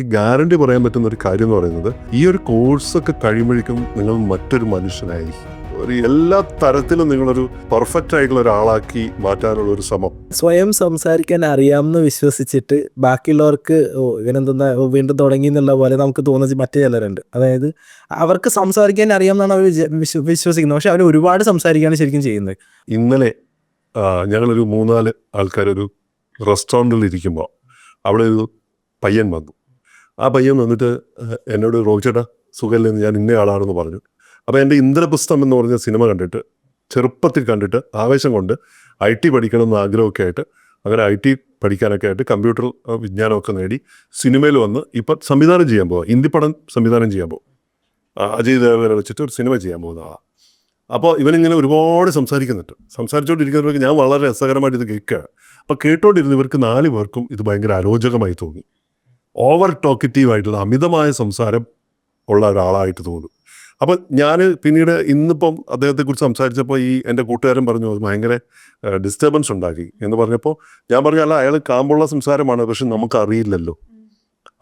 എനിക്ക് ഗ്യാരണ്ടി പറയാൻ പറ്റുന്ന ഒരു കാര്യം എന്ന് പറയുന്നത്, ഈ ഒരു കോഴ്സൊക്കെ കഴിയുമ്പോഴേക്കും നിങ്ങൾ മറ്റൊരു മനുഷ്യനായിരിക്കും. ഒരു എല്ലാ തരത്തിലും നിങ്ങളൊരു പെർഫെക്റ്റ് ആയിട്ടുള്ള ഒരാളാക്കി മാറ്റാനുള്ള ഒരു ശ്രമം. സ്വയം സംസാരിക്കാൻ അറിയാമെന്ന് വിശ്വസിച്ചിട്ട് ബാക്കിയുള്ളവർക്ക് ഇവനെന്താ വീണ്ടും തുടങ്ങി എന്നുള്ള പോലെ നമുക്ക് തോന്നുന്ന മറ്റു ചിലരുണ്ട്. അതായത് അവർക്ക് സംസാരിക്കാൻ അറിയാമെന്നാണ് അവർ വിശ്വസിക്കുന്നത്, പക്ഷെ അവർ ഒരുപാട് സംസാരിക്കുകയാണ് ശരിക്കും ചെയ്യുന്നത്. ഇന്നലെ ഞങ്ങളൊരു 3-4 ആൾക്കാരൊരു റെസ്റ്റോറൻറ്റിൽ ഇരിക്കുമ്പോൾ അവിടെ ഒരു പയ്യൻ വന്നു. ആ പയ്യൻ വന്നിട്ട് എന്നോട്, റോബിച്ചേട്ടാ സുഖമില്ലെന്ന്, ഞാൻ ഇന്ന ആളാണെന്ന് പറഞ്ഞു. അപ്പോൾ എൻ്റെ ഇന്ദ്രപുസ്തകം എന്ന് പറഞ്ഞ സിനിമ കണ്ടിട്ട്, ചെറുപ്പത്തിൽ കണ്ടിട്ട് ആവേശം കൊണ്ട് IT പഠിക്കണമെന്ന് ആഗ്രഹമൊക്കെ ആയിട്ട്, അങ്ങനെ IT പഠിക്കാനൊക്കെ ആയിട്ട് കമ്പ്യൂട്ടർ വിജ്ഞാനമൊക്കെ നേടി സിനിമയിൽ വന്ന് ഇപ്പം സംവിധാനം ചെയ്യാൻ പോവാം. ഹിന്ദി പടം സംവിധാനം ചെയ്യാൻ പോകും. അജയ് ദേവനെ വെച്ചിട്ട് ഒരു സിനിമ ചെയ്യാൻ പോകുന്ന ആളാണ്. അപ്പോൾ ഇവനിങ്ങനെ ഒരുപാട് സംസാരിച്ചുകൊണ്ടിരിക്കുന്നവർക്ക് ഞാൻ വളരെ രസകരമായിട്ട് ഇത് കേൾക്കുകയാണ്. അപ്പോൾ കേട്ടോണ്ടിരുന്ന ഇവർക്ക് 4 പേർക്കും ഇത് ഭയങ്കര അരോചകമായി തോന്നി. ഓവർ ടോക്കറ്റീവായിട്ടുള്ള അമിതമായ സംസാരം ഉള്ള ഒരാളായിട്ട് തോന്നും. അപ്പോൾ ഞാൻ പിന്നീട് ഇന്നിപ്പം അദ്ദേഹത്തെക്കുറിച്ച് സംസാരിച്ചപ്പോൾ എൻ്റെ കൂട്ടുകാരൻ പറഞ്ഞു അത് ഭയങ്കര ഡിസ്റ്റർബൻസ് ഉണ്ടാക്കി എന്ന് പറഞ്ഞപ്പോൾ ഞാൻ പറഞ്ഞു, അല്ല അയാൾ കാമ്പുള്ള സംസാരമാണ്, പക്ഷെ നമുക്കറിയില്ലല്ലോ.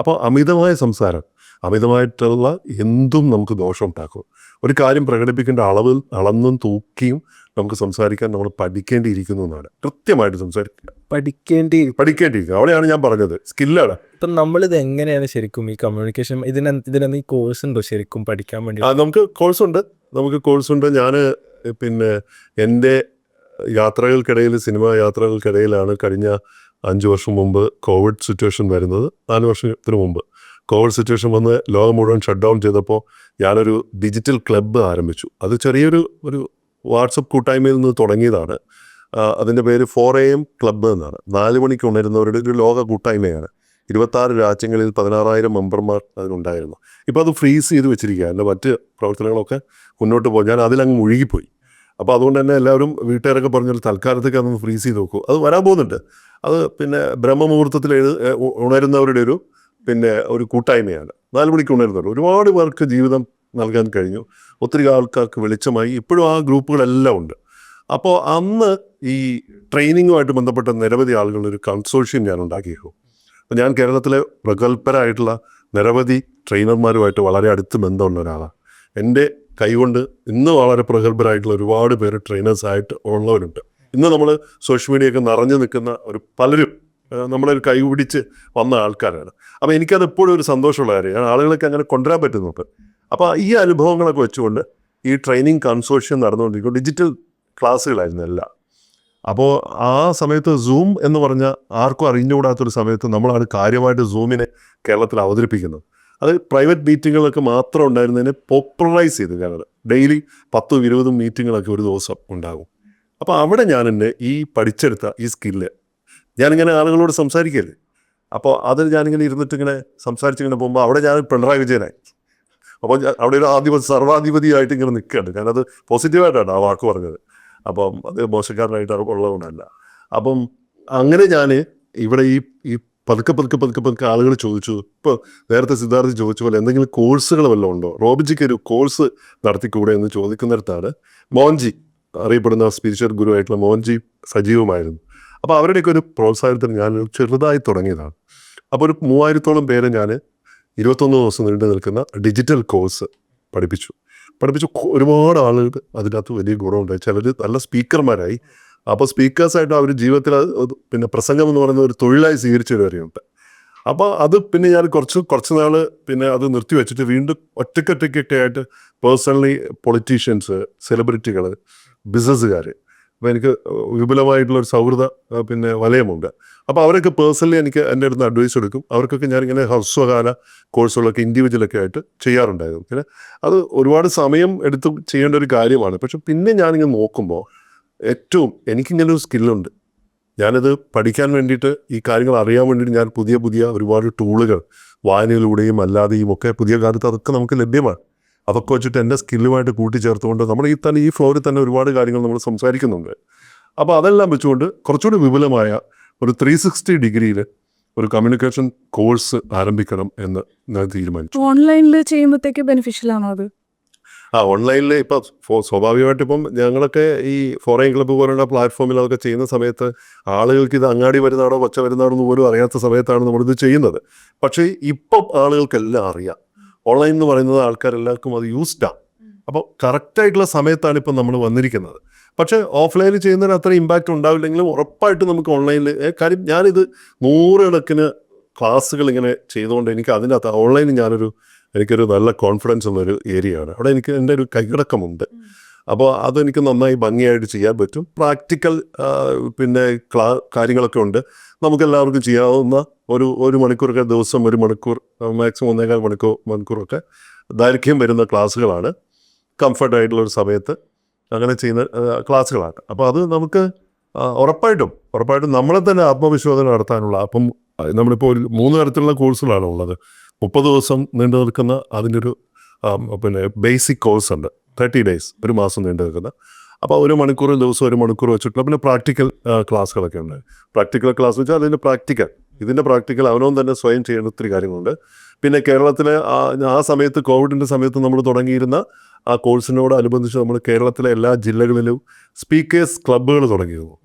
അപ്പോൾ അമിതമായ സംസാരം, അമിതമായിട്ടുള്ള എന്തും നമുക്ക് ദോഷം ഉണ്ടാക്കും. ഒരു കാര്യം പ്രകടിപ്പിക്കേണ്ട അളവിൽ അളന്നും തൂക്കിയും നമുക്ക് സംസാരിക്കാൻ നമ്മൾ പഠിക്കേണ്ടിയിരിക്കുന്നു എന്നാണ്. കൃത്യമായിട്ട് സംസാരിക്കുക, പഠിക്കേണ്ടിയിരിക്കുക. അവിടെയാണ് ഞാൻ പറഞ്ഞത് സ്കില്ലാണ്. ഇപ്പം നമ്മളിത് എങ്ങനെയാണ് ശരിക്കും ഈ കമ്മ്യൂണിക്കേഷൻ ഇതിനെന്ന് ഈ കോഴ്സ് ഉണ്ടോ ശരിക്കും പഠിക്കാൻ വേണ്ടി? നമുക്ക് കോഴ്സുണ്ട്. ഞാൻ പിന്നെ എൻ്റെ യാത്രകൾക്കിടയിൽ, സിനിമാ യാത്രകൾക്കിടയിലാണ് കഴിഞ്ഞ 5 വർഷം മുമ്പ് കോവിഡ് സിറ്റുവേഷൻ വരുന്നത്. 4 വർഷത്തിന് മുമ്പ് കോവിഡ് സിറ്റുവേഷൻ വന്ന് ലോകം മുഴുവൻ ഷട്ട് ഡൗൺ ചെയ്തപ്പോൾ ഞാനൊരു ഡിജിറ്റൽ ക്ലബ്ബ് ആരംഭിച്ചു. അത് ചെറിയൊരു വാട്സപ്പ് കൂട്ടായ്മയിൽ നിന്ന് തുടങ്ങിയതാണ്. അതിൻ്റെ പേര് 4 AM ക്ലബ്ബ് എന്നാണ്. 4 മണിക്ക് ഉണരുന്നവരുടെ ഒരു ലോക കൂട്ടായ്മയാണ്. 26 രാജ്യങ്ങളിൽ 16,000 മെമ്പർമാർ അതിനുണ്ടായിരുന്നു. ഇപ്പോൾ അത് ഫ്രീസ് ചെയ്ത് വെച്ചിരിക്കുക. എൻ്റെ മറ്റ് പ്രവർത്തനങ്ങളൊക്കെ മുന്നോട്ട് പോകും. ഞാൻ അതിലങ്ങ് മുഴുകിപ്പോയി. അപ്പോൾ അതുകൊണ്ട് തന്നെ എല്ലാവരും വീട്ടുകാരൊക്കെ പറഞ്ഞൊരു തൽക്കാലത്തേക്ക് അതൊന്ന് ഫ്രീസ് ചെയ്ത് നോക്കൂ. അത് വരാൻ പോകുന്നുണ്ട്. അത് പിന്നെ ബ്രഹ്മമുഹൂർത്തത്തിൽ ഉണരുന്നവരുടെ ഒരു കൂട്ടായ്മയാണ്. 4 മണിക്ക് ഉണരുന്നവർ ഒരുപാട് പേർക്ക് ജീവിതം നൽകാൻ കഴിഞ്ഞു. ഒത്തിരി ആൾക്കാർക്ക് വെളിച്ചമായി. ഇപ്പോഴും ആ ഗ്രൂപ്പുകളെല്ലാം ഉണ്ട്. അപ്പോൾ അന്ന് ഈ ട്രെയിനിങ്ങുമായിട്ട് ബന്ധപ്പെട്ട നിരവധി ആളുകളുടെ ഒരു കൺസോർഷ്യം ഞാൻ ഉണ്ടാക്കിയിരുന്നു. അപ്പോൾ ഞാൻ കേരളത്തിലെ പ്രഗത്ഭരായിട്ടുള്ള നിരവധി ട്രെയിനർമാരുമായിട്ട് വളരെ അടുത്ത് ബന്ധമുള്ള ഒരാളാണ്. എൻ്റെ കൈകൊണ്ട് ഇന്ന് വളരെ പ്രഗത്ഭരായിട്ടുള്ള ഒരുപാട് പേര് ട്രെയിനേഴ്സായിട്ട് ഉള്ളവരുണ്ട്. ഇന്ന് നമ്മൾ സോഷ്യൽ മീഡിയയൊക്കെ നിറഞ്ഞു നിൽക്കുന്ന പലരും നമ്മളൊരു കൈ പിടിച്ച് വന്ന ആൾക്കാരാണ്. അപ്പോൾ എനിക്കത് എപ്പോഴും ഒരു സന്തോഷമുള്ള കാര്യമാണ്. ആളുകളൊക്കെ അങ്ങനെ കൊണ്ടുവരാൻ പറ്റുന്നുണ്ട്. അപ്പോൾ ഈ അനുഭവങ്ങളൊക്കെ വെച്ചുകൊണ്ട് ഈ ട്രെയിനിങ് കൺസോർഷ്യം നടന്നുകൊണ്ടിരിക്കും. ഡിജിറ്റൽ ക്ലാസ്സുകളായിരുന്നു എല്ലാം. അപ്പോൾ ആ സമയത്ത് സൂം എന്ന് പറഞ്ഞ ആർക്കും അറിഞ്ഞുകൂടാത്തൊരു സമയത്ത് നമ്മളാണ് കാര്യമായിട്ട് സൂമിനെ കേരളത്തിൽ അവതരിപ്പിക്കുന്നത്. അത് പ്രൈവറ്റ് മീറ്റിങ്ങുകളൊക്കെ മാത്രം ഉണ്ടായിരുന്നതിനെ പോപ്പുലറൈസ് ചെയ്ത് ഞങ്ങൾ ഡെയിലി 10-20 മീറ്റിങ്ങുകളൊക്കെ ഒരു ദിവസം ഉണ്ടാകും. അപ്പോൾ അവിടെ ഞാൻ ഈ പഠിച്ചെടുത്ത ഈ സ്കില്ല് ഞാനിങ്ങനെ ആളുകളോട് സംസാരിക്കല്ലേ. അപ്പോൾ ഞാനിങ്ങനെ ഇരുന്നിട്ടിങ്ങനെ സംസാരിച്ചിങ്ങനെ പോകുമ്പോൾ അവിടെ ഞാൻ പിണറായി വിജയനായി. അപ്പോൾ അവിടെ ഒരു സർവാധിപതിയായിട്ട് ഇങ്ങനെ നിൽക്കുകയാണ്. ഞാനത് പോസിറ്റീവായിട്ടാണ് ആ വാക്ക് പറഞ്ഞത്. അപ്പം അത് മോശക്കാരനായിട്ട് ഉള്ളതുകൊണ്ടല്ല. അപ്പം അങ്ങനെ ഞാൻ ഇവിടെ ഈ പതുക്കെ ആളുകൾ ചോദിച്ചു. ഇപ്പോൾ നേരത്തെ സിദ്ധാർത്ഥ് ചോദിച്ച പോലെ എന്തെങ്കിലും കോഴ്സുകൾ വല്ലതും ഉണ്ടോ, റോബിജിക്ക് ഒരു കോഴ്സ് നടത്തിക്കൂടെ എന്ന് ചോദിക്കുന്നിടത്താണ് മോൻജി, അറിയപ്പെടുന്ന സ്പിരിച്വൽ ഗുരു ആയിട്ടുള്ള മോൻജി സജീവമായിരുന്നു. അപ്പോൾ അവരുടെയൊക്കെ ഒരു പ്രോത്സാഹനത്തിന് ഞാൻ ചെറുതായി തുടങ്ങിയതാണ്. അപ്പോൾ ഒരു 3000-ഓളം പേരെ ഞാൻ 21 ദിവസം നീണ്ടു നിൽക്കുന്ന ഡിജിറ്റൽ കോഴ്സ് പഠിപ്പിച്ചു. ഒരുപാട് ആളുകൾ അതിനകത്ത് വലിയ ഗുണമുണ്ടായി. ചിലർ നല്ല സ്പീക്കർമാരായി. അപ്പോൾ സ്പീക്കേഴ്സായിട്ട് അവർ ജീവിതത്തിൽ പ്രസംഗം എന്ന് പറയുന്ന ഒരു തൊഴിലായി സ്വീകരിച്ചവരെയുണ്ട്. അപ്പോൾ അത് ഞാൻ കുറച്ച് നാൾ അത് നിർത്തി വെച്ചിട്ട് വീണ്ടും ഒറ്റയ്ക്കൊക്കെ ആയിട്ട് പേഴ്സണലി പൊളിറ്റീഷ്യൻസ്, സെലിബ്രിറ്റികൾ, ബിസിനസ്സുകാർ, അപ്പോൾ എനിക്ക് വിപുലമായിട്ടുള്ളൊരു സൗഹൃദ വലയമുണ്ട്. അപ്പോൾ അവരൊക്കെ പേഴ്സണലി എനിക്ക് എൻ്റെ അടുത്ത് അഡ്വൈസ് എടുക്കും. അവർക്കൊക്കെ ഞാനിങ്ങനെ ഹ്രസ്വകാല കോഴ്സുകളൊക്കെ ഇൻഡിവിജ്വലൊക്കെ ആയിട്ട് ചെയ്യാറുണ്ടായിരുന്നു. അത് ഒരുപാട് സമയം എടുത്ത് ചെയ്യേണ്ട ഒരു കാര്യമാണ്. പക്ഷെ ഞാനിങ്ങനെ നോക്കുമ്പോൾ ഏറ്റവും എനിക്കിങ്ങനെ ഒരു സ്കില്ലുണ്ട്. ഞാനത് പഠിക്കാൻ വേണ്ടിയിട്ട്, ഈ കാര്യങ്ങൾ അറിയാൻ വേണ്ടിയിട്ട് ഞാൻ പുതിയ ഒരുപാട് ടൂളുകൾ വായനയിലൂടെയും അല്ലാതെയും ഒക്കെ പുതിയ കാലത്ത് അതൊക്കെ നമുക്ക് ലഭ്യമാണ്. അതൊക്കെ വെച്ചിട്ട് എൻ്റെ സ്കില്ലുമായിട്ട് കൂട്ടിച്ചേർത്തുകൊണ്ട് നമ്മൾ ഈ ഫ്ലോറിൽ തന്നെ ഒരുപാട് കാര്യങ്ങൾ നമ്മൾ സംസാരിക്കുന്നുണ്ട്. അപ്പോൾ അതെല്ലാം വെച്ചുകൊണ്ട് കുറച്ചുകൂടി വിപുലമായ ഒരു 360 ഡിഗ്രിയിൽ ഒരു കമ്മ്യൂണിക്കേഷൻ കോഴ്സ് ആരംഭിക്കണം എന്ന് ഞാൻ തീരുമാനിച്ചു. ഓൺലൈനിൽ ചെയ്യുമ്പോഴത്തേക്ക് ബെനിഫിഷ്യൽ ആണോ അത്? ഓൺലൈനിൽ ഇപ്പോൾ സ്വാഭാവികമായിട്ട് ഇപ്പം ഞങ്ങളൊക്കെ ഈ ഫോറിൻ ക്ലബ്ബ് പോലുള്ള പ്ലാറ്റ്ഫോമിൽ അതൊക്കെ ചെയ്യുന്ന സമയത്ത് ആളുകൾക്ക് ഇത് അങ്ങാടി വരുന്നതാണോ കൊച്ച വരുന്നതാണോ എന്ന് പോലും അറിയാത്ത സമയത്താണ് നമ്മളിത് ചെയ്യുന്നത്. പക്ഷേ ഇപ്പം ആളുകൾക്കെല്ലാം അറിയാം. ഓൺലൈൻ എന്ന് പറയുന്നത് ആൾക്കാരെല്ലാവർക്കും അത് യൂസ്ഡാണ്. അപ്പോൾ കറക്റ്റായിട്ടുള്ള സമയത്താണ് ഇപ്പം നമ്മൾ വന്നിരിക്കുന്നത്. പക്ഷേ ഓഫ്ലൈനിൽ ചെയ്യുന്നതിന് അത്ര ഇമ്പാക്റ്റ് ഉണ്ടാവില്ലെങ്കിലും ഉറപ്പായിട്ട് നമുക്ക് ഓൺലൈനിൽ കാര്യം ഞാനിത് നൂറുകണക്കിന് ക്ലാസ്സുകൾ ഇങ്ങനെ ചെയ്തുകൊണ്ട് എനിക്ക് അതിനകത്ത് ഓൺലൈനിൽ എനിക്കൊരു നല്ല കോൺഫിഡൻസ് ഉള്ളൊരു ഏരിയയാണ്. അവിടെ എനിക്ക് എൻ്റെ ഒരു കൈയടക്കമുണ്ട്. അപ്പോൾ അതെനിക്ക് നന്നായി ഭംഗിയായിട്ട് ചെയ്യാൻ പറ്റും. പ്രാക്ടിക്കൽ പിന്നെ കാര്യങ്ങളൊക്കെ ഉണ്ട്. നമുക്കെല്ലാവർക്കും ചെയ്യാവുന്ന ഒരു മണിക്കൂറൊക്കെ ദിവസം 1 മണിക്കൂർ മാക്സിമം 1.25 മണിക്കൂറൊക്കെ ദൈർഘ്യം വരുന്ന ക്ലാസ്സുകളാണ്. കംഫർട്ടായിട്ടുള്ളൊരു സമയത്ത് അങ്ങനെ ചെയ്യുന്ന ക്ലാസ്സുകളാണ്. അപ്പോൾ അത് നമുക്ക് ഉറപ്പായിട്ടും നമ്മളെ തന്നെ ആത്മവിശ്വാസം നടത്താനുള്ള അപ്പം നമ്മളിപ്പോൾ 3 തരത്തിലുള്ള കോഴ്സുകളാണ് ഉള്ളത്. 30 ദിവസം നീണ്ടു നിൽക്കുന്ന അതിൻ്റെ ഒരു പിന്നെ ബേസിക് കോഴ്സ് ഉണ്ട്. 30 days, 1 മാസം നീണ്ടു നിൽക്കുന്ന. അപ്പോൾ 1 മണിക്കൂർ ദിവസം 1 മണിക്കൂർ വെച്ചിട്ടുള്ള പിന്നെ പ്രാക്ടിക്കൽ ക്ലാസ്സുകളൊക്കെ ഉണ്ട്. പ്രാക്ടിക്കൽ ക്ലാസ് വെച്ചാൽ ഇതിൻ്റെ പ്രാക്ടിക്കൽ അവനവൻ തന്നെ സ്വയം ചെയ്യേണ്ട ഒത്തിരി കാര്യങ്ങളുണ്ട്. പിന്നെ കേരളത്തിലെ ആ സമയത്ത് കോവിഡിൻ്റെ സമയത്ത് നമ്മൾ തുടങ്ങിയിരുന്ന ആ കോഴ്സിനോട് അനുബന്ധിച്ച് നമ്മൾ കേരളത്തിലെ എല്ലാ ജില്ലകളിലും സ്പീക്കേഴ്സ് ക്ലബ്ബുകൾ തുടങ്ങിയിരുന്നു.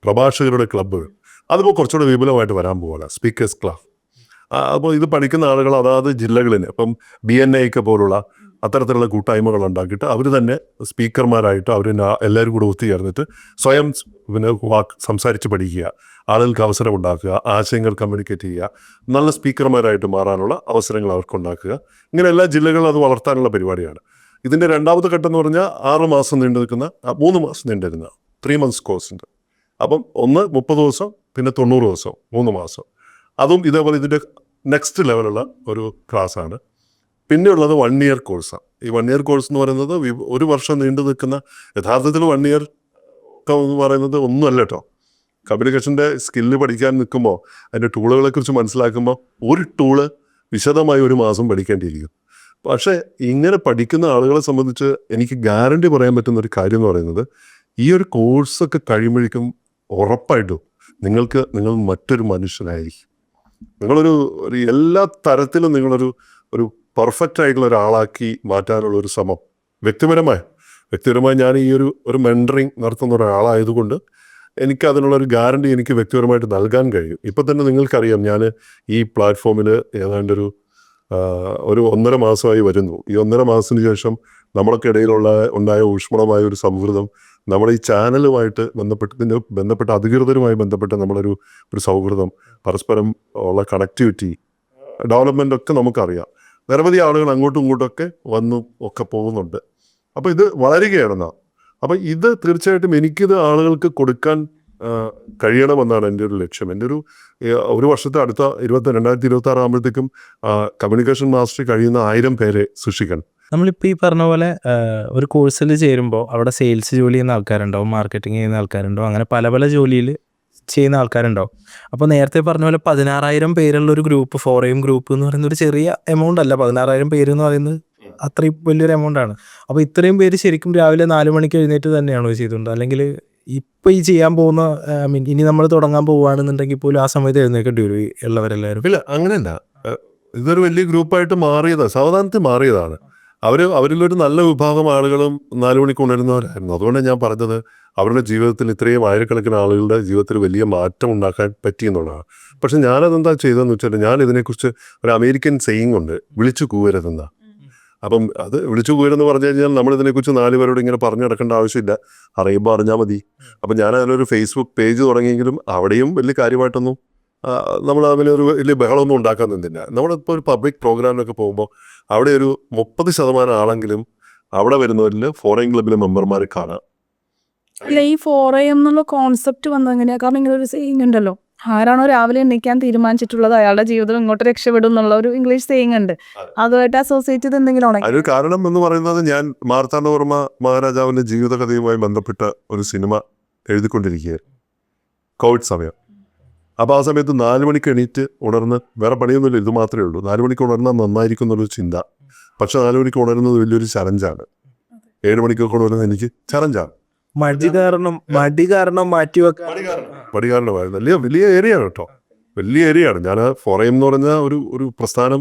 പ്രഭാഷകരുടെ ക്ലബ്ബുകൾ. അതിപ്പോൾ കുറച്ചുകൂടെ വിപുലമായിട്ട് വരാൻ പോവുകയാണ് സ്പീക്കേഴ്സ് ക്ലബ്. അപ്പോൾ ഇത് പഠിക്കുന്ന ആളുകൾ അതാത് ജില്ലകളിൽ ഇപ്പം BNA ഒക്കെ പോലുള്ള അത്തരത്തിലുള്ള കൂട്ടായ്മകൾ ഉണ്ടാക്കിയിട്ട് അവർ തന്നെ സ്പീക്കർമാരായിട്ട് അവർ എല്ലാവരും കൂടെ ഒത്തുചേർന്നിട്ട് സ്വയം പിന്നെ സംസാരിച്ച് പഠിക്കുക, ആളുകൾക്ക് അവസരം ഉണ്ടാക്കുക, ആശയങ്ങൾ കമ്മ്യൂണിക്കേറ്റ് ചെയ്യുക, നല്ല സ്പീക്കർമാരായിട്ട് മാറാനുള്ള അവസരങ്ങൾ അവർക്കുണ്ടാക്കുക. ഇങ്ങനെ എല്ലാ ജില്ലകളും അത് വളർത്താനുള്ള പരിപാടിയാണ്. ഇതിൻ്റെ രണ്ടാമത്തെ ഘട്ടം എന്ന് പറഞ്ഞാൽ 6 മാസം നീണ്ടു നിൽക്കുന്ന 3 മാസം നീണ്ടിരുന്ന 3 months കോഴ്സുണ്ട്. അപ്പം 30 ദിവസം പിന്നെ 90 ദിവസം 3 മാസം. അതും ഇതേപോലെ ഇതിൻ്റെ നെക്സ്റ്റ് ലെവലുള്ള ഒരു ക്ലാസ്സാണ്. പിന്നെ ഉള്ളത് 1 year കോഴ്സാണ്. ഈ 1 year കോഴ്സ് എന്ന് പറയുന്നത് 1 വർഷം നീണ്ടു നിൽക്കുന്ന യഥാർത്ഥത്തിൽ 1 year എന്ന് പറയുന്നത് ഒന്നുമല്ല കേട്ടോ. കമ്മ്യൂണിക്കേഷൻ്റെ സ്കില്ല് പഠിക്കാൻ നിൽക്കുമ്പോൾ അതിൻ്റെ ടൂളുകളെക്കുറിച്ച് മനസ്സിലാക്കുമ്പോൾ ഒരു ടൂള് വിശദമായി 1 മാസം പഠിക്കേണ്ടിയിരിക്കും. പക്ഷേ ഇങ്ങനെ പഠിക്കുന്ന ആളുകളെ സംബന്ധിച്ച് എനിക്ക് ഗ്യാരണ്ടി പറയാൻ പറ്റുന്ന ഒരു കാര്യം എന്ന് പറയുന്നത് ഈ ഒരു കോഴ്സൊക്കെ കഴിയുമ്പോഴേക്കും ഉറപ്പായിട്ടും നിങ്ങൾ മറ്റൊരു മനുഷ്യനായിരിക്കും. നിങ്ങളൊരു എല്ലാ തരത്തിലും നിങ്ങളൊരു പെർഫെക്റ്റ് ആയിട്ടുള്ള ഒരാളാക്കി മാറ്റാനുള്ള ഒരു ശ്രമം വ്യക്തിപരമായി ഞാൻ ഈ ഒരു മെൻറ്ററിങ് നടത്തുന്ന ഒരാളായതുകൊണ്ട് എനിക്ക് അതിനുള്ളൊരു ഗ്യാരണ്ടി എനിക്ക് വ്യക്തിപരമായിട്ട് നൽകാൻ കഴിയും. ഇപ്പം തന്നെ നിങ്ങൾക്കറിയാം ഞാൻ ഈ പ്ലാറ്റ്ഫോമിൽ ഏതാണ്ട് ഒരു 1.5 മാസമായി വരുന്നു. ഈ 1.5 മാസത്തിന് ശേഷം നമ്മൾക്കിടയിലുള്ള ഉണ്ടായ ഊഷ്മളമായ ഒരു സൗഹൃദം നമ്മുടെ ഈ ചാനലുമായിട്ട് ബന്ധപ്പെട്ട അധികൃതരുമായി ബന്ധപ്പെട്ട നമ്മളൊരു സൗഹൃദം, പരസ്പരം ഉള്ള കണക്ടിവിറ്റി, ഡെവലപ്മെൻ്റ് ഒക്കെ നമുക്കറിയാം. നിരവധി ആളുകൾ അങ്ങോട്ടും ഇങ്ങോട്ടൊക്കെ വന്നും ഒക്കെ പോകുന്നുണ്ട്. അപ്പോൾ ഇത് വളരുകയാണെന്നാ. അപ്പോൾ ഇത് തീർച്ചയായിട്ടും എനിക്കിത് ആളുകൾക്ക് കൊടുക്കാൻ കഴിയണമെന്നാണ് എൻ്റെ ഒരു ലക്ഷ്യം. എൻ്റെ ഒരു വർഷത്തെ അടുത്ത 2026 ആകുമ്പോഴത്തേക്കും കമ്മ്യൂണിക്കേഷൻ മാസ്റ്ററി കഴിയുന്ന 1000 പേരെ സൃഷ്ടിക്കണം. നമ്മളിപ്പോൾ ഈ പറഞ്ഞ പോലെ ഒരു കോഴ്സിൽ ചേരുമ്പോൾ അവിടെ സെയിൽസ് ജോലി ചെയ്യുന്ന ആൾക്കാരുണ്ടാവും, മാർക്കറ്റിംഗ് ചെയ്യുന്ന ആൾക്കാരുണ്ടാവും, അങ്ങനെ പല പല ജോലിയിൽ ചെയ്യുന്ന ആൾക്കാരുണ്ടാവും. അപ്പോൾ നേരത്തെ പറഞ്ഞ പോലെ 16,000 പേരുള്ള ഒരു ഗ്രൂപ്പ്, ഫോറയും ഗ്രൂപ്പ് എന്ന് പറയുന്ന ഒരു ചെറിയ എമൗണ്ട് അല്ല. 16,000 പേര് എന്ന് പറയുന്നത് അത്രയും വലിയൊരു എമൗണ്ട് ആണ്. അപ്പോൾ ഇത്രയും പേര് ശരിക്കും രാവിലെ 4 മണിക്ക് എഴുന്നേറ്റ് തന്നെയാണോ ചെയ്തിട്ടുണ്ട്? അല്ലെങ്കിൽ ഇപ്പോൾ ഈ ചെയ്യാൻ പോകുന്ന ഇനി നമ്മൾ തുടങ്ങാൻ പോവുകയാണെന്നുണ്ടെങ്കിൽ പോലും ആ സമയത്ത് എഴുന്നേൽക്കേണ്ടി വരും ഈ ഉള്ളവരെല്ലാവരും? ഇല്ല, അങ്ങനെയല്ല. ഇതൊരു വലിയ ഗ്രൂപ്പായിട്ട് സാവധാനത്തിൽ മാറിയതാണ്. അവരിലൊരു നല്ല വിഭാഗം ആളുകളും 4 മണിക്ക് ഉണരുന്നവരായിരുന്നു. അതുകൊണ്ടാണ് ഞാൻ പറഞ്ഞത് അവരുടെ ജീവിതത്തിൽ ഇത്രയും ആയിരക്കണക്കിന് ആളുകളുടെ ജീവിതത്തിൽ വലിയ മാറ്റം ഉണ്ടാക്കാൻ പറ്റിയെന്നുള്ളതാണ്. പക്ഷെ ഞാനതെന്താ ചെയ്തതെന്ന് വെച്ചാൽ ഞാൻ ഇതിനെക്കുറിച്ച് ഒരു അമേരിക്കൻ സെയിങ് ഉണ്ട്, വിളിച്ചു കൂവരുതെന്നാ. അപ്പം അത് വിളിച്ചു കൂവരെന്ന് പറഞ്ഞു കഴിഞ്ഞാൽ നമ്മളിതിനെക്കുറിച്ച് 4 പേരോട് ഇങ്ങനെ പറഞ്ഞു നടക്കേണ്ട ആവശ്യമില്ല, അറിയുമ്പോൾ അറിഞ്ഞാൽ മതി. അപ്പം ഞാൻ അതിലൊരു ഫേസ്ബുക്ക് പേജ് തുടങ്ങിയെങ്കിലും അവിടെയും വലിയ കാര്യമായിട്ടൊന്നും നമ്മൾ അതിലൊരു വലിയ ബഹളമൊന്നും ഉണ്ടാക്കാൻ നിന്നില്ല. നമ്മളിപ്പോൾ ഒരു പബ്ലിക് പ്രോഗ്രാമിനൊക്കെ പോകുമ്പോൾ അവിടെ ഒരു 30% ആളെങ്കിലും അവിടെ വരുന്നവരിൽ ഫോറിൻ ക്ലബിലെ മെമ്പർമാർ കാണാം. അല്ല, ഈ 4am എന്നുള്ള കോൺസെപ്റ്റ് വന്നത് എങ്ങനെയാ? കാരണം ഇങ്ങനെ ഒരു സെയിങ് ഉണ്ടല്ലോ, ആരാണോ രാവിലെ എണ്ണിക്കാൻ തീരുമാനിച്ചിട്ടുള്ളത് അയാളുടെ ജീവിതം ഇങ്ങോട്ട് രക്ഷപ്പെടും എന്നുള്ള ഒരു ഇംഗ്ലീഷ് സെയിങ് ഉണ്ട്. അതുമായിട്ട് അസോസിയേറ്റ് ചെയ്ത് എന്തെങ്കിലും ആണോ? അതിനൊരു കാരണം എന്ന് പറയുന്നത് ഞാൻ മാർത്താണ്ഡവർമ്മ മഹാരാജാവിൻ്റെ ജീവിതകഥയുമായി ബന്ധപ്പെട്ട ഒരു സിനിമ എഴുതിക്കൊണ്ടിരിക്കുകയായിരുന്നു കോവിഡ് സമയം. അപ്പോൾ ആ സമയത്ത് 4 മണിക്ക് എണീറ്റ് ഉണർന്ന്, വേറെ പണിയൊന്നുമില്ല, ഇത് മാത്രമേ ഉള്ളൂ, 4 മണിക്ക് ഉണർന്നാൽ നന്നായിരിക്കും എന്നുള്ളൊരു ചിന്ത. പക്ഷെ 4 മണിക്ക് ഉണരുന്നത് വലിയൊരു ചലഞ്ചാണ്. 7 മണിക്കൊക്കെ ഉണരുന്നത് എനിക്ക് ചലഞ്ചാണ്. മടി കാരണം മാറ്റി വെക്കാൻ വലിയ ഏരിയ ആണ് കേട്ടോ. വലിയ ഏരിയയാണ്. ഞാൻ 4 AM എന്ന് പറഞ്ഞ ഒരു പ്രസ്ഥാനം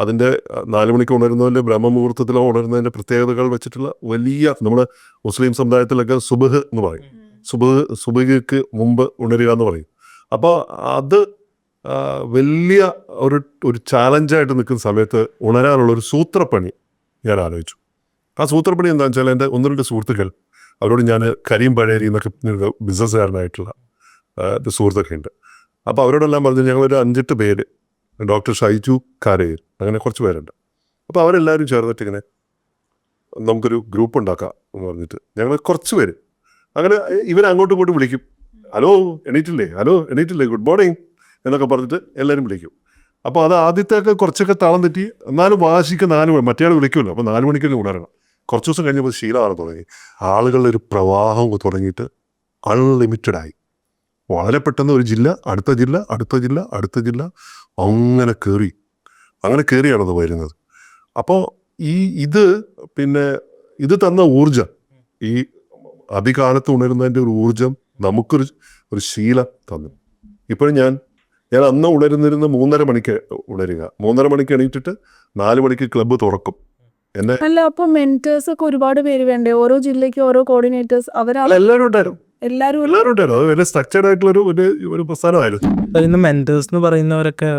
അതിൻ്റെ 4 മണിക്ക് ഉണരുന്നതിൻ്റെ ബ്രഹ്മമുഹൂർത്തത്തിലോ ഉണരുന്നതിൻ്റെ പ്രത്യേകതകൾ വെച്ചിട്ടുള്ള വലിയ, നമ്മൾ മുസ്ലിം സമുദായത്തിലൊക്കെ സുബഹ് എന്ന് പറയും, സുബഹിക്ക് മുമ്പ് ഉണരുക എന്ന് പറയും. അപ്പോൾ അത് വലിയ ഒരു ചാലഞ്ചായിട്ട് നിൽക്കുന്ന സമയത്ത് ഉണരാനുള്ളൊരു സൂത്രപ്പണി ഞാൻ ആലോചിച്ചു. ആ സൂത്രപ്പണി എന്താണെന്ന് വെച്ചാൽ, എൻ്റെ 1-2 സുഹൃത്തുക്കൾ, അവരോട് ഞാൻ കരീം പഴേരി എന്നൊക്കെ ബിസിനസ്സുകാരനായിട്ടുള്ള സുഹൃത്തൊക്കെ ഉണ്ട്. അപ്പോൾ അവരോടെല്ലാം പറഞ്ഞു, ഞങ്ങളൊരു 5-8 പേര്, ഡോക്ടർ ഷൈജു കാരേർ, അങ്ങനെ കുറച്ച് പേരുണ്ട്. അപ്പോൾ അവരെല്ലാവരും ചേർന്നിട്ട് ഇങ്ങനെ നമുക്കൊരു ഗ്രൂപ്പ് ഉണ്ടാക്കാം എന്ന് പറഞ്ഞിട്ട് ഞങ്ങൾ കുറച്ച് പേര് അങ്ങനെ ഇവരങ്ങോട്ടും ഇങ്ങോട്ടും വിളിക്കും. ഹലോ എണീറ്റില്ലേ, ഗുഡ് മോർണിംഗ് എന്നൊക്കെ പറഞ്ഞിട്ട് എല്ലാവരും വിളിക്കും. അപ്പോൾ അത് ആദ്യത്തെയൊക്കെ കുറച്ചൊക്കെ താളം തെറ്റി, എന്നാലും വാശിക്ക് 4 മണി മറ്റേ ആൾ വിളിക്കുമല്ലോ, അപ്പോൾ 4 മണിക്കൊക്കെ ഉണരണം. കുറച്ച് ദിവസം കഴിഞ്ഞപ്പോൾ ശീലമാണ് തുടങ്ങി. ആളുകളുടെ ഒരു പ്രവാഹം തുടങ്ങിയിട്ട് അൺലിമിറ്റഡായി. വളരെ പെട്ടെന്ന് ഒരു ജില്ല, അടുത്ത ജില്ല അങ്ങനെ കയറിയാണത് വരുന്നത്. അപ്പോൾ ഇത് തന്ന ഊർജം, ഈ അധികാലത്ത് ഉണരുന്നതിൻ്റെ ഒരു ഊർജം നമുക്കൊരു ശീലം തന്നു. ഇപ്പോഴും ഞാൻ അന്ന് ഉണരുന്നിരുന്ന 3:30 മണിക്ക് ഉണരുക, 3:30 മണിക്ക് എണീറ്റിട്ട് 4 മണിക്ക് ക്ലബ്ബ് തുറക്കും. അല്ല, അപ്പൊ മെന്റേഴ്സ് ഒക്കെ ഒരുപാട് പേര് വേണ്ടേ? ഓരോ ജില്ലയ്ക്ക് ഓരോ കോർഡിനേറ്റേഴ്സ് എല്ലാവരും ഉണ്ടായിരുന്നു. അത് വലിയ സ്ട്രക്ചർഡ് ആയിട്ടുള്ള ഒരു പ്രസ്ഥാനമായിരുന്നു. ഇന്ന് മെന്റേഴ്സ് എന്ന് പറയുന്നവരൊക്കെ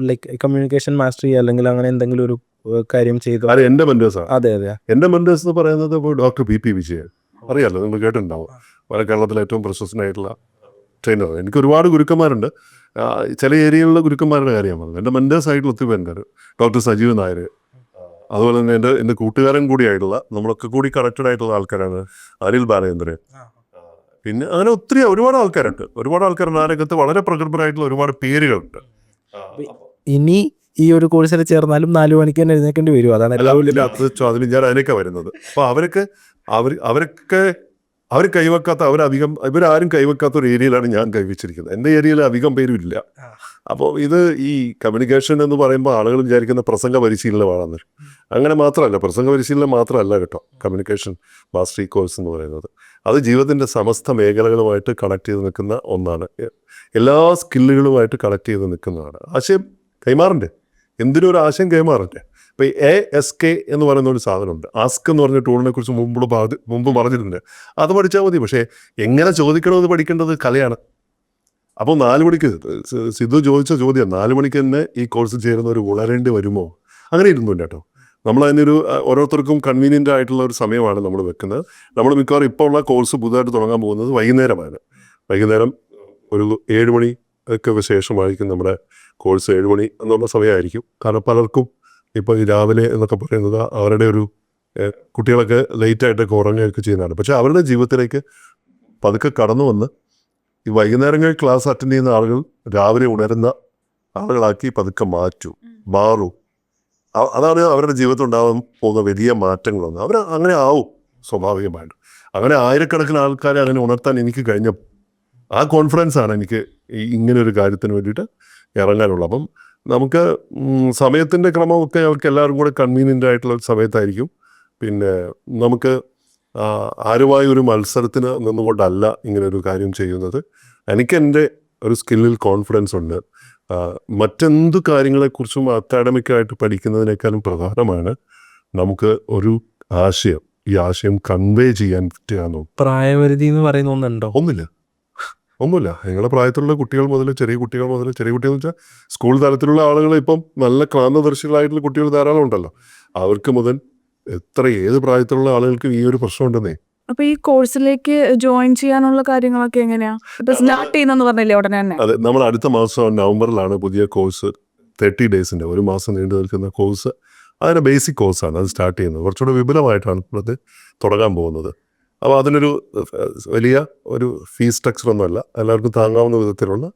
ലൈക്ക് കമ്മ്യൂണിക്കേഷൻ മാസ്റ്ററി അല്ലെങ്കിൽ അങ്ങനെ എന്തെങ്കിലും ഒരു കാര്യം ചെയ്തു. എൻ്റെ മെന്റേഴ്സാണ്. അതെ. എൻ്റെ മെന്റേഴ്സ് എന്ന് പറയുന്നത് ഇപ്പോൾ ഡോക്ടർ BP വിജയൻ, അറിയാമല്ലോ, നിങ്ങൾ കേട്ടിട്ടുണ്ടാവും. കേരളത്തിലെ ഏറ്റവും പ്രശസ്തനായിട്ടുള്ള ട്രെയിനർ. എനിക്ക് ഒരുപാട് ഗുരുക്കന്മാരുണ്ട്. ചില ഏരിയയിലുള്ള ഗുരുക്കന്മാരുടെ കാര്യമാണ്. എൻ്റെ മെന്റേഴ്സ് ആയിട്ടുള്ള ഒത്തിരി പേരുണ്ട്. ഡോക്ടർ സജീവ് നായർ, അതുപോലെ തന്നെ എൻ്റെ കൂട്ടുകാരൻ കൂടിയായിട്ടുള്ള, നമ്മളൊക്കെ കൂടി കണക്റ്റഡ് ആയിട്ടുള്ള ആൾക്കാരാണ് അനിൽ ബാലചന്ദ്രൻ. പിന്നെ അങ്ങനെ ഒരുപാട് ആൾക്കാരുണ്ട്. ആ രംഗത്ത് വളരെ പ്രഗത്ഭരായിട്ടുള്ള ഒരുപാട് പേരുകളുണ്ട്. ഇനി ഈ ഒരു കോഴ്സിൽ ചേർന്നാലും 4 മണിക്ക് തന്നെ എഴുന്നേക്കേണ്ടി വരും. അതാണ് അതിൽ ഞാൻ അതിനൊക്കെ വരുന്നത്. അപ്പോൾ അവരൊക്കെ കൈവെക്കാത്ത, ഇവരാരും കൈവെക്കാത്ത ഒരു ഏരിയയിലാണ് ഞാൻ കൈവച്ചിരിക്കുന്നത്. എൻ്റെ ഏരിയയിൽ അധികം പേരും ഇല്ല. അപ്പോൾ ഈ കമ്മ്യൂണിക്കേഷൻ എന്ന് പറയുമ്പോൾ ആളുകൾ വിചാരിക്കുന്ന പ്രസംഗ പരിശീലനമാണെന്ന്. അങ്ങനെ മാത്രമല്ല, പ്രസംഗ പരിശീലനം മാത്രമല്ല കേട്ടോ കമ്മ്യൂണിക്കേഷൻ മാസ്റ്ററി കോഴ്സ് എന്ന് പറയുന്നത്. അത് ജീവിതത്തിൻ്റെ സമസ്ത മേഖലകളുമായിട്ട് കണക്ട് ചെയ്ത് നിൽക്കുന്ന ഒന്നാണ്. എല്ലാ സ്കില്ലുകളുമായിട്ട് കണക്ട് ചെയ്ത് നിൽക്കുന്നതാണ്. ആശയം കൈമാറണ്ടേ? എന്തിനും ഒരു ആശയം കൈമാറണ്ടേ? ഇപ്പോൾ ASK എന്ന് പറയുന്ന ഒരു സാധനമുണ്ട്. ആസ്ക് എന്ന് പറഞ്ഞ ടൂളിനെ കുറിച്ച് മുമ്പ് പറഞ്ഞിട്ടുണ്ട്. അത് പഠിച്ചാൽ മതി. പക്ഷേ എങ്ങനെ ചോദിക്കണമെന്ന് പഠിക്കേണ്ടത് കലയാണ്. അപ്പോൾ 4 മണിക്ക് സിദ്ധു ചോദിച്ച ചോദ്യം, 4 മണിക്ക് തന്നെ ഈ കോഴ്സ് ചേരുന്നവർ ഉണരേണ്ടി വരുമോ? അങ്ങനെ ഇരുന്നില്ല കേട്ടോ. നമ്മൾ അതിനൊരു ഓരോരുത്തർക്കും കൺവീനിയൻ്റ് ആയിട്ടുള്ള ഒരു സമയമാണ് നമ്മൾ വെക്കുന്നത്. നമ്മൾ മിക്കവാറും ഇപ്പോൾ ഉള്ള കോഴ്സ് പുതുതായിട്ട് തുടങ്ങാൻ പോകുന്നത് വൈകുന്നേരമാണ്. വൈകുന്നേരം ഒരു 7 മണി ഒക്കെ ശേഷമായിരിക്കും നമ്മുടെ കോഴ്സ്. 7 മണി എന്നുള്ള സമയമായിരിക്കും. കാരണം പലർക്കും ഇപ്പോൾ ഈ രാവിലെ എന്നൊക്കെ പറയുന്നത് അവരുടെ കുട്ടികളൊക്കെ ലേറ്റായിട്ടൊക്കെ ഉറങ്ങുകയൊക്കെ ചെയ്യുന്നതാണ്. പക്ഷേ അവരുടെ ജീവിതത്തിലേക്ക് പതുക്കെ കടന്നു വന്ന് ഈ വൈകുന്നേരങ്ങളിൽ ക്ലാസ് അറ്റൻഡ് ചെയ്യുന്ന ആളുകൾ രാവിലെ ഉണരുന്ന ആളുകളാക്കി പതുക്കെ മാറും. അതാണ് അവരുടെ ജീവിതത്തിൽ ഉണ്ടാകാൻ പോകുന്ന വലിയ മാറ്റങ്ങളൊന്നും. അവർ അങ്ങനെ ആവും സ്വാഭാവികമായിട്ടും. അങ്ങനെ ആയിരക്കണക്കിന് ആൾക്കാരെ അങ്ങനെ ഉണർത്താൻ എനിക്ക് കഴിഞ്ഞപ്പോൾ ആ കോൺഫിഡൻസാണ് എനിക്ക് ഇങ്ങനെ ഒരു കാര്യത്തിന് വേണ്ടിയിട്ട് ഇറങ്ങാനുള്ളത്. അപ്പം നമുക്ക് സമയത്തിൻ്റെ ക്രമമൊക്കെ അവർക്ക് എല്ലാവരും കൂടെ കൺവീനിയൻ്റ് ആയിട്ടുള്ള സമയത്തായിരിക്കും. പിന്നെ നമുക്ക് ആരുമായി ഒരു മത്സരത്തിന് നിന്നുകൊണ്ടല്ല ഇങ്ങനെ ഒരു കാര്യം ചെയ്യുന്നത്. എനിക്ക് എൻ്റെ ഒരു സ്കില്ലിൽ കോൺഫിഡൻസ് ഉണ്ട്. മറ്റെന്ത് കാര്യങ്ങളെക്കുറിച്ചും അക്കാഡമിക്കായിട്ട് പഠിക്കുന്നതിനേക്കാളും പ്രധാനമാണ് നമുക്ക് ഒരു ആശയം, ഈ ആശയം കൺവേ ചെയ്യാൻ പറ്റുക. പ്രായപരിധി എന്ന് പറയുന്ന ഒന്നുണ്ടോ? ഒന്നുമില്ല. ഞങ്ങളുടെ പ്രായത്തിലുള്ള കുട്ടികൾ മുതൽ ചെറിയ കുട്ടികൾ എന്ന് വെച്ചാൽ സ്കൂൾ തലത്തിലുള്ള ആളുകൾ, ഇപ്പം നല്ല ക്രാന്തദർശികളായിട്ടുള്ള കുട്ടികൾ ധാരാളം ഉണ്ടല്ലോ. അവർക്ക് മുതൽ ഏത് പ്രായത്തിലുള്ള ആളുകൾക്കും ഈ ഒരു പ്രശ്നമുണ്ടെന്നേ. അപ്പൊ ഈ കോഴ്സിലേക്ക് ജോയിൻ ചെയ്യാനുള്ള കാര്യങ്ങളൊക്കെ എങ്ങനെയാ? സ്റ്റാർട്ട് ചെയ്യുന്നെന്ന് പറഞ്ഞില്ലേ ഉടനെ തന്നെ? അതെ, നമ്മൾ അടുത്ത മാസം നവംബറിലാണ് പുതിയ കോഴ്സ് 30 ഡേയ്സിൻ്റെ 1 മാസം നീണ്ടു നിൽക്കുന്ന കോഴ്സ്. അതിൻ്റെ ബേസിക് കോഴ്സാണ് അത് സ്റ്റാർട്ട് ചെയ്യുന്നത്. കുറച്ചുകൂടെ വിപുലമായിട്ടാണ് അത് തുടങ്ങാൻ പോകുന്നത്. അപ്പോൾ അതിനൊരു വലിയ ഒരു ഫീസ് സ്ട്രക്ചറൊന്നുമല്ല, എല്ലാവർക്കും താങ്ങാവുന്ന വിധത്തിലുള്ള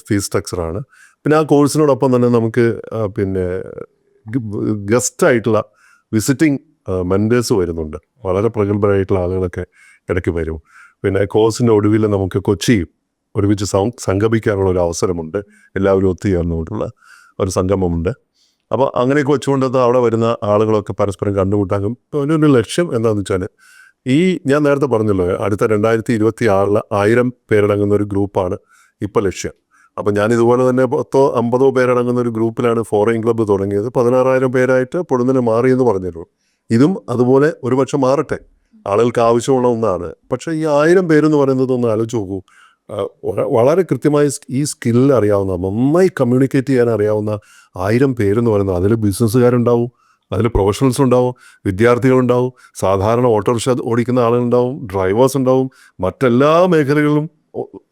ഫീസ് സ്ട്രക്ചറാണ്. പിന്നെ ആ കോഴ്സിനോടൊപ്പം തന്നെ നമുക്ക് ഗസ്റ്റായിട്ടുള്ള വിസിറ്റിംഗ് മെൻറ്റേഴ്സ് വരുന്നുണ്ട്. വളരെ പ്രഗത്ഭരായിട്ടുള്ള ആളുകളൊക്കെ ഇടയ്ക്ക് വരും. പിന്നെ കോഴ്സിൻ്റെ ഒടുവിൽ നമുക്ക് കൊച്ചിയിൽ ഒരുമിച്ച് സംഗമിക്കാനുള്ള ഒരു അവസരമുണ്ട്. എല്ലാവരും ഒത്തുചേർന്നുകൊണ്ടുള്ള ഒരു സംഗമമുണ്ട്. അപ്പോൾ അങ്ങനെയൊക്കെ വെച്ചുകൊണ്ട് അവിടെ വരുന്ന ആളുകളൊക്കെ പരസ്പരം കണ്ടുമുട്ടാനും ഒരു ലക്ഷ്യം എന്താണെന്ന് വെച്ചാൽ, ഞാൻ നേരത്തെ പറഞ്ഞല്ലോ, അടുത്ത 2026 1000 പേരടങ്ങുന്ന ഒരു ഗ്രൂപ്പാണ് ഇപ്പോൾ ലക്ഷ്യം. അപ്പം ഞാൻ ഇതുപോലെ തന്നെ 10-50 പേരടങ്ങുന്ന ഒരു ഗ്രൂപ്പിലാണ് ഫോറിൻ ക്ലബ്ബ് തുടങ്ങിയത്. 16,000 പേരായിട്ട് പൊടുന്നനെ മാറിയെന്ന് പറഞ്ഞിരുന്നു. ഇതും അതുപോലെ ഒരുപക്ഷെ മാറട്ടെ, ആളുകൾക്ക് ആവശ്യമുള്ള ഒന്നാണ്. പക്ഷേ ഈ 1000 പേരെന്ന് പറയുന്നത് ഒന്ന് ആലോചിച്ച് നോക്കൂ. വളരെ കൃത്യമായി ഈ സ്കില്ല് അറിയാവുന്ന, നന്നായി കമ്മ്യൂണിക്കേറ്റ് ചെയ്യാൻ അറിയാവുന്ന 1000 പേരെന്ന് പറയുന്നത്, അതിൽ ബിസിനസ്സുകാരുണ്ടാവും, അതിൽ പ്രൊഫഷണൽസ് ഉണ്ടാവും, വിദ്യാർത്ഥികളുണ്ടാവും, സാധാരണ ഓട്ടോറിക്ഷ ഓടിക്കുന്ന ആളുകളുണ്ടാവും, ഡ്രൈവേഴ്സ് ഉണ്ടാവും, മറ്റെല്ലാ മേഖലകളിലും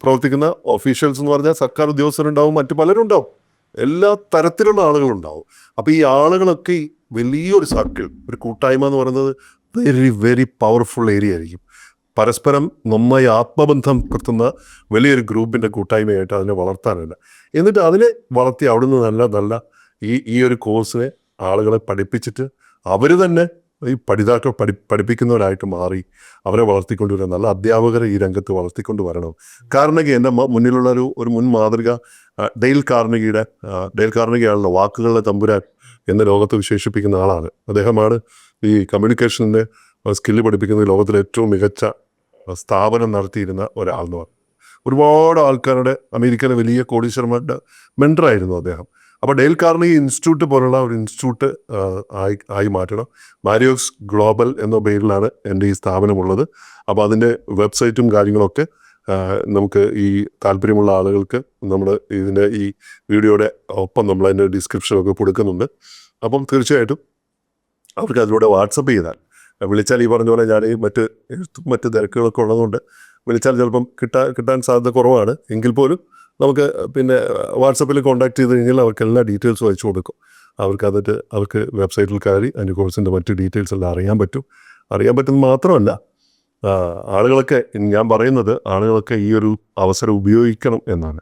പ്രവർത്തിക്കുന്ന ഒഫീഷ്യൽസ് എന്ന് പറഞ്ഞാൽ സർക്കാർ ഉദ്യോഗസ്ഥരുണ്ടാവും, മറ്റു പലരും ഉണ്ടാവും, എല്ലാ തരത്തിലുള്ള ആളുകളുണ്ടാവും. അപ്പോൾ ഈ ആളുകളൊക്കെ വലിയൊരു സർക്കിൾ, ഒരു കൂട്ടായ്മ എന്ന് പറയുന്നത് വെരി വെരി പവർഫുൾ ഏരിയ ആയിരിക്കും. പരസ്പരം നന്നായി ആത്മബന്ധം പുലർത്തുന്ന വലിയൊരു ഗ്രൂപ്പിൻ്റെ കൂട്ടായ്മയായിട്ട് അതിനെ വളർത്താനല്ല. എന്നിട്ട് അതിനെ വളർത്തി അവിടുന്ന് നല്ല ഈ ഒരു കോഴ്സിനെ ആളുകളെ പഠിപ്പിച്ചിട്ട് അവർ തന്നെ ഈ പഠിപ്പിക്കുന്നവരായിട്ട് മാറി അവരെ വളർത്തിക്കൊണ്ടുവരാൻ നല്ല അധ്യാപകരെ ഈ രംഗത്ത് വളർത്തിക്കൊണ്ട് വരണം. കാർണഗി എൻ്റെ മുന്നിലുള്ള ഒരു മുൻ മാതൃക ഡെയിൽ കാർണഗിയാണല്ലോ വാക്കുകളുടെ തമ്പുരാൻ എന്ന ലോകത്ത് വിശേഷിപ്പിക്കുന്ന ആളാണ്. അദ്ദേഹമാണ് ഈ കമ്മ്യൂണിക്കേഷൻ്റെ സ്കില്ല് പഠിപ്പിക്കുന്ന ലോകത്തിലെ ഏറ്റവും മികച്ച സ്ഥാപനം നടത്തിയിരുന്ന ഒരാളെന്ന് പറഞ്ഞു. ഒരുപാട് ആൾക്കാരുടെ അമേരിക്കയിലെ വലിയ കോടീശ്വരന്മാരുടെ മെൻറ്ററായിരുന്നു അദ്ദേഹം. അപ്പോൾ ഡെയിൽ കാർണഗി ഇൻസ്റ്റിറ്റ്യൂട്ട് പോലുള്ള ഒരു ഇൻസ്റ്റിറ്റ്യൂട്ട് ആയി മാറ്റണം. മാരിയോക്സ് ഗ്ലോബൽ എന്ന പേരിലാണ് എൻ്റെ ഈ സ്ഥാപനമുള്ളത്. അപ്പോൾ അതിൻ്റെ വെബ്സൈറ്റും കാര്യങ്ങളൊക്കെ നമുക്ക് ഈ താല്പര്യമുള്ള ആളുകൾക്ക് നമ്മൾ ഇതിൻ്റെ ഈ വീഡിയോയുടെ ഒപ്പം നമ്മൾ അതിൻ്റെ ഡിസ്ക്രിപ്ഷനൊക്കെ കൊടുക്കുന്നുണ്ട്. അപ്പം തീർച്ചയായിട്ടും അവർക്ക് അതിലൂടെ വാട്സപ്പ് ചെയ്താൽ, വിളിച്ചാൽ ഈ പറഞ്ഞ പോലെ ഞാൻ ഈ മറ്റ് തിരക്കുകളൊക്കെ ഉള്ളതുകൊണ്ട് വിളിച്ചാൽ ചിലപ്പം കിട്ടാൻ സാധ്യത കുറവാണ്. എങ്കിൽ പോലും നമുക്ക് പിന്നെ വാട്സപ്പിൽ കോൺടാക്ട് ചെയ്ത് കഴിഞ്ഞാൽ അവർക്ക് എല്ലാ ഡീറ്റെയിൽസും അയച്ചു കൊടുക്കും. അവർക്ക് വെബ്സൈറ്റിൽ കയറി അതിൻ്റെ കോഴ്സിൻ്റെ മറ്റ് ഡീറ്റെയിൽസ് എല്ലാം അറിയാൻ പറ്റുന്നത് മാത്രമല്ല, ആളുകളൊക്കെ ഞാൻ പറയുന്നത് ആളുകളൊക്കെ ഈ ഒരു അവസരം ഉപയോഗിക്കണം എന്നാണ്.